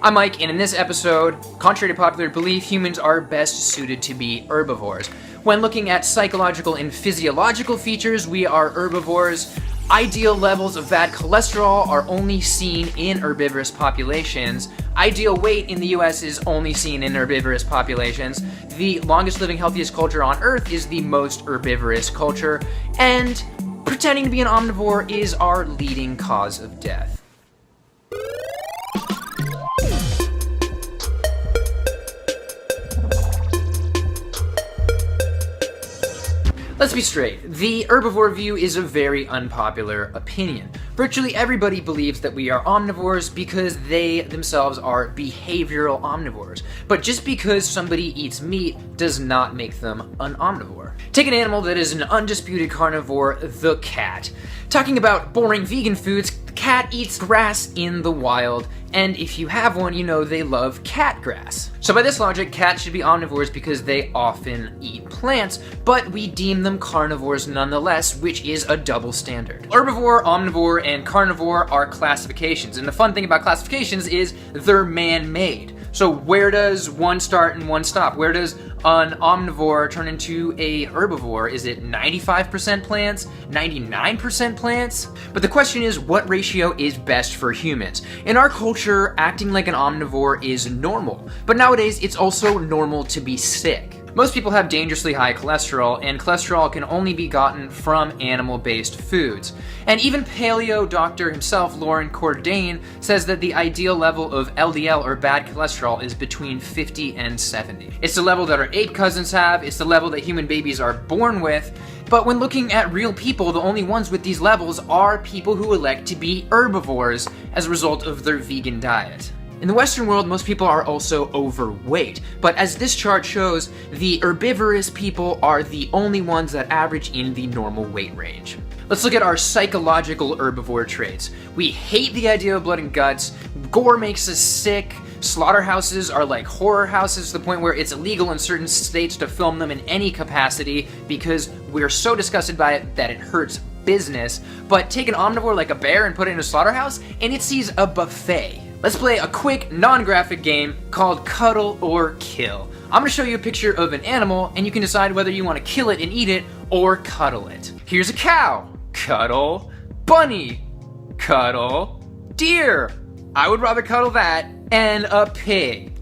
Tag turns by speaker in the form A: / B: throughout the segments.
A: I'm Mike, and in this episode, contrary to popular belief, humans are best suited to be herbivores. When looking at psychological and physiological features, we are herbivores. Ideal levels of bad cholesterol are only seen in herbivorous populations. Ideal weight in the US is only seen in herbivorous populations. The longest living, healthiest culture on Earth is the most herbivorous culture. And pretending to be an omnivore is our leading cause of death. Let's be straight, the herbivore view is a very unpopular opinion. Virtually everybody believes that we are omnivores because they themselves are behavioral omnivores. But just because somebody eats meat does not make them an omnivore. Take an animal that is an undisputed carnivore, the cat. Talking about boring vegan foods, the cat eats grass in the wild, and if you have one, you know they love cat grass. So by this logic, cats should be omnivores because they often eat plants, but we deem them carnivores nonetheless, which is a double standard. Herbivore, omnivore, and carnivore are classifications, and the fun thing about classifications is they're man-made. So where does one start and one stop? Where does an omnivore turn into a herbivore? Is it 95% plants? 99% plants? But the question is, what ratio is best for humans? In our culture, acting like an omnivore is normal, but nowadays it's also normal to be sick. Most people have dangerously high cholesterol, and cholesterol can only be gotten from animal-based foods. And even paleo doctor himself, Lauren Cordain, says that the ideal level of LDL, or bad cholesterol, is between 50 and 70. It's the level that our ape cousins have, it's the level that human babies are born with, but when looking at real people, the only ones with these levels are people who elect to be herbivores as a result of their vegan diet. In the Western world, most people are also overweight, but as this chart shows, the herbivorous people are the only ones that average in the normal weight range. Let's look at our psychological herbivore traits. We hate the idea of blood and guts, gore makes us sick, slaughterhouses are like horror houses to the point where it's illegal in certain states to film them in any capacity because we're so disgusted by it that it hurts business. But take an omnivore like a bear and put it in a slaughterhouse, and it sees a buffet. Let's play a quick, non-graphic game called Cuddle or Kill. I'm gonna show you a picture of an animal, and you can decide whether you want to kill it and eat it, or cuddle it. Here's a cow. Cuddle. Bunny. Cuddle. Deer. I would rather cuddle that. And a pig.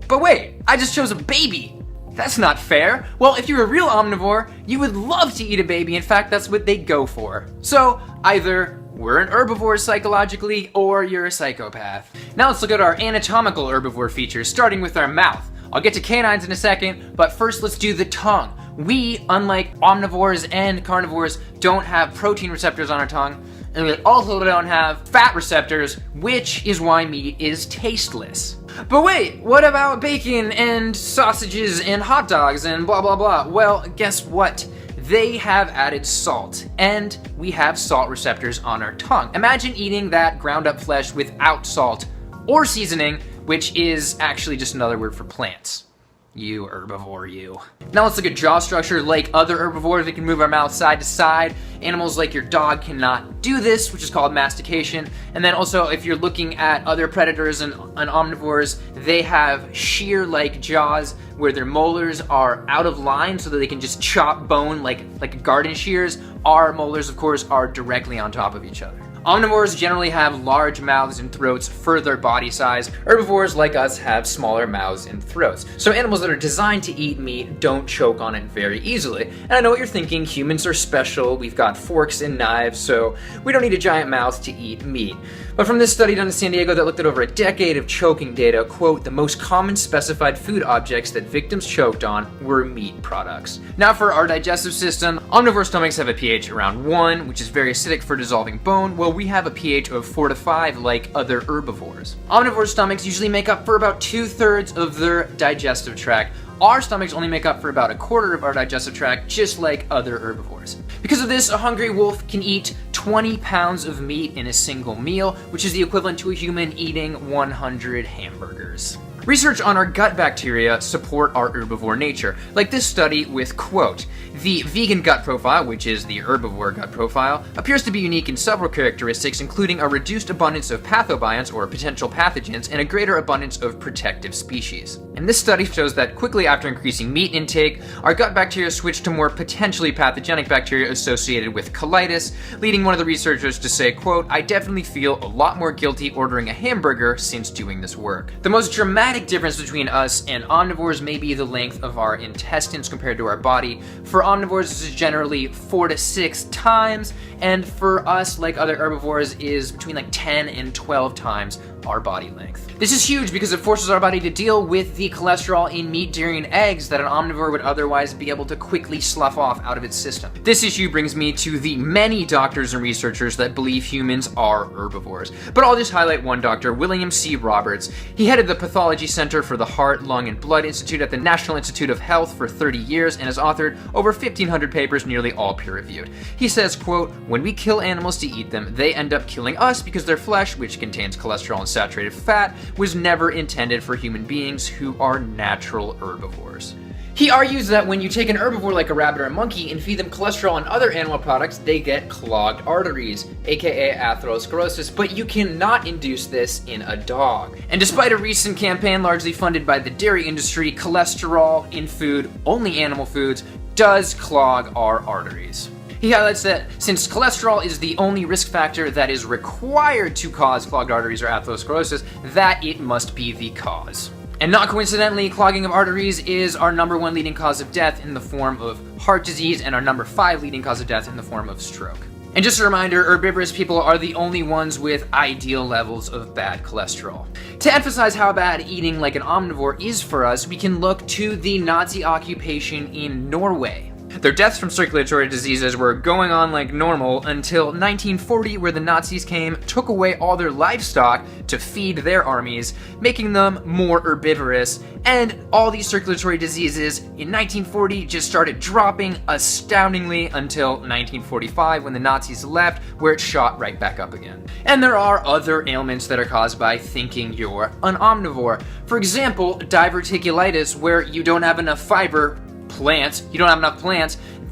A: But wait, I just chose a baby. That's not fair. Well, if you're a real omnivore, you would love to eat a baby. In fact, that's what they go for. So, either we're an herbivore psychologically, or you're a psychopath. Now let's look at our anatomical herbivore features, starting with our mouth. I'll get to canines in a second, but first let's do the tongue. We, unlike omnivores and carnivores, don't have protein receptors on our tongue, and we also don't have fat receptors, which is why meat is tasteless. But wait, what about bacon and sausages and hot dogs and blah blah blah? Well, guess what? They have added salt, and we have salt receptors on our tongue. Imagine eating that ground up flesh without salt or seasoning, which is actually just another word for plants. You herbivore, you. Now let's look at jaw structure. Like other herbivores, we can move our mouth side to side. Animals like your dog cannot do this, which is called mastication. And then also, if you're looking at other predators and omnivores, they have shear-like jaws where their molars are out of line so that they can just chop bone like garden shears. Our molars, of course, are directly on top of each other. Omnivores generally have large mouths and throats for their body size. Herbivores like us have smaller mouths and throats. So animals that are designed to eat meat don't choke on it very easily. And I know what you're thinking, humans are special, we've got forks and knives, so we don't need a giant mouth to eat meat. But from this study done in San Diego that looked at over a decade of choking data, quote, the most common specified food objects that victims choked on were meat products. Now for our digestive system, omnivore stomachs have a pH around 1, which is very acidic for dissolving bone, while we have a pH of 4 to 5 like other herbivores. Omnivore stomachs usually make up for about 2/3 of their digestive tract. Our stomachs only make up for about 1/4 of our digestive tract, just like other herbivores. Because of this, a hungry wolf can eat 20 pounds of meat in a single meal, which is the equivalent to a human eating 100 hamburgers. Research on our gut bacteria support our herbivore nature, like this study with, quote, "The vegan gut profile, which is the herbivore gut profile, appears to be unique in several characteristics, including a reduced abundance of pathobionts or potential pathogens and a greater abundance of protective species." And this study shows that quickly after increasing meat intake, our gut bacteria switched to more potentially pathogenic bacteria associated with colitis, leading one of the researchers to say, quote, "I definitely feel a lot more guilty ordering a hamburger since doing this work." The most dramatic difference between us and omnivores may be the length of our intestines compared to our body. For omnivores, this is generally 4 to 6 times, and for us, like other herbivores, is between like 10 and 12 times our body length. This is huge because it forces our body to deal with the cholesterol in meat, dairy, and eggs that an omnivore would otherwise be able to quickly slough off out of its system. This issue brings me to the many doctors and researchers that believe humans are herbivores. But I'll just highlight one doctor, William C. Roberts. He headed the Pathology Center for the Heart, Lung, and Blood Institute at the National Institute of Health for 30 years and has authored over 1,500 papers, nearly all peer-reviewed. He says, quote, "When we kill animals to eat them, they end up killing us because their flesh, which contains cholesterol and saturated fat, was never intended for human beings who are natural herbivores." He argues that when you take an herbivore like a rabbit or a monkey and feed them cholesterol and other animal products, they get clogged arteries, aka atherosclerosis, but you cannot induce this in a dog. And despite a recent campaign largely funded by the dairy industry, cholesterol in food, only animal foods, does clog our arteries. He highlights that since cholesterol is the only risk factor that is required to cause clogged arteries or atherosclerosis, that it must be the cause. And not coincidentally, clogging of arteries is our #1 leading cause of death in the form of heart disease and our #5 leading cause of death in the form of stroke. And just a reminder, herbivorous people are the only ones with ideal levels of bad cholesterol. To emphasize how bad eating like an omnivore is for us, we can look to the Nazi occupation in Norway. Their deaths from circulatory diseases were going on like normal until 1940, where the Nazis came, took away all their livestock to feed their armies, making them more herbivorous, and all these circulatory diseases in 1940 just started dropping astoundingly until 1945 when the Nazis left, where it shot right back up again. And there are other ailments that are caused by thinking you're an omnivore. For example, diverticulitis, where you don't have enough plants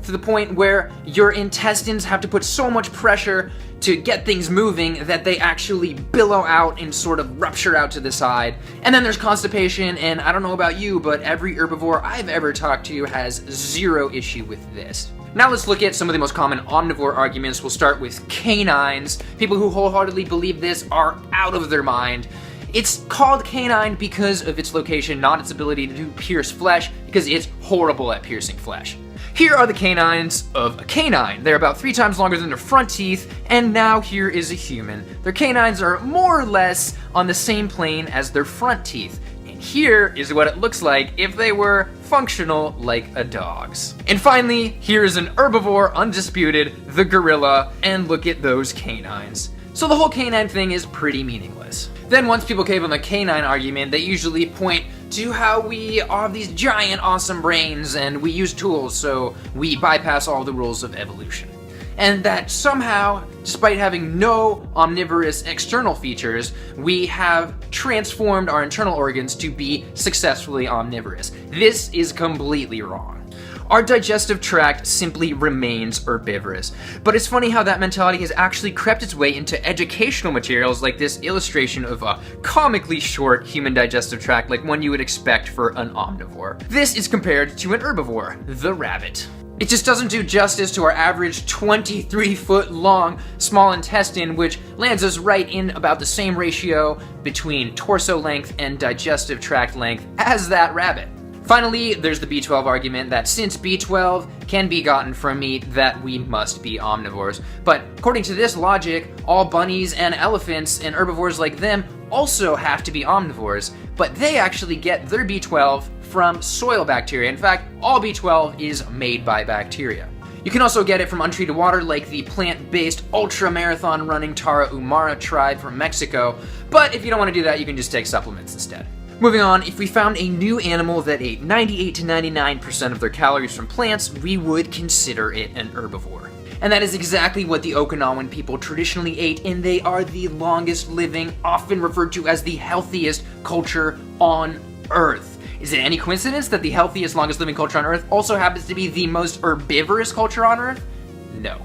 A: to the point where your intestines have to put so much pressure to get things moving that they actually billow out and sort of rupture out to the side. And then there's constipation, and I don't know about you, but every herbivore I've ever talked to has zero issue with this. Now let's look at some of the most common omnivore arguments. We'll start with canines. People who wholeheartedly believe this are out of their mind. It's called canine because of its location, not its ability to pierce flesh, because it's horrible at piercing flesh. Here are the canines of a canine. They're about 3 times longer than their front teeth, and now here is a human. Their canines are more or less on the same plane as their front teeth. And here is what it looks like if they were functional like a dog's. And finally, here is an herbivore, undisputed, the gorilla, and look at those canines. So the whole canine thing is pretty meaningless. Then once people cave on the canine argument, they usually point to how we have these giant awesome brains and we use tools, so we bypass all the rules of evolution. And that somehow, despite having no omnivorous external features, we have transformed our internal organs to be successfully omnivorous. This is completely wrong. Our digestive tract simply remains herbivorous. But it's funny how that mentality has actually crept its way into educational materials like this illustration of a comically short human digestive tract like one you would expect for an omnivore. This is compared to an herbivore, the rabbit. It just doesn't do justice to our average 23-foot long small intestine, which lands us right in about the same ratio between torso length and digestive tract length as that rabbit. Finally, there's the B12 argument that since B12 can be gotten from meat, that we must be omnivores. But according to this logic, all bunnies and elephants and herbivores like them also have to be omnivores, but they actually get their B12 from soil bacteria. In fact, all B12 is made by bacteria. You can also get it from untreated water like the plant-based ultra-marathon running Tarahumara tribe from Mexico, but if you don't want to do that, you can just take supplements instead. Moving on, if we found a new animal that ate 98 to 99% of their calories from plants, we would consider it an herbivore. And that is exactly what the Okinawan people traditionally ate, and they are the longest living, often referred to as the healthiest culture on Earth. Is it any coincidence that the healthiest, longest living culture on Earth also happens to be the most herbivorous culture on Earth? No.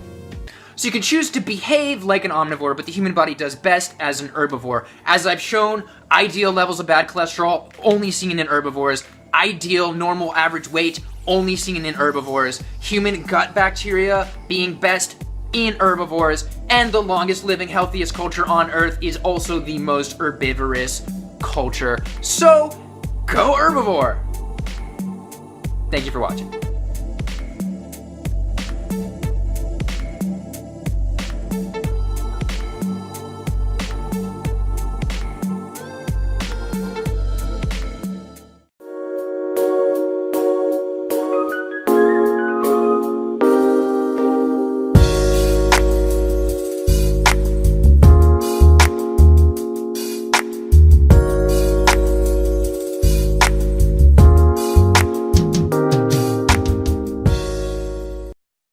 A: So you can choose to behave like an omnivore, but the human body does best as an herbivore. As I've shown, ideal levels of bad cholesterol only seen in herbivores, ideal normal average weight only seen in herbivores, human gut bacteria being best in herbivores, and the longest living, healthiest culture on Earth is also the most herbivorous culture. So, go herbivore! Thank you for watching.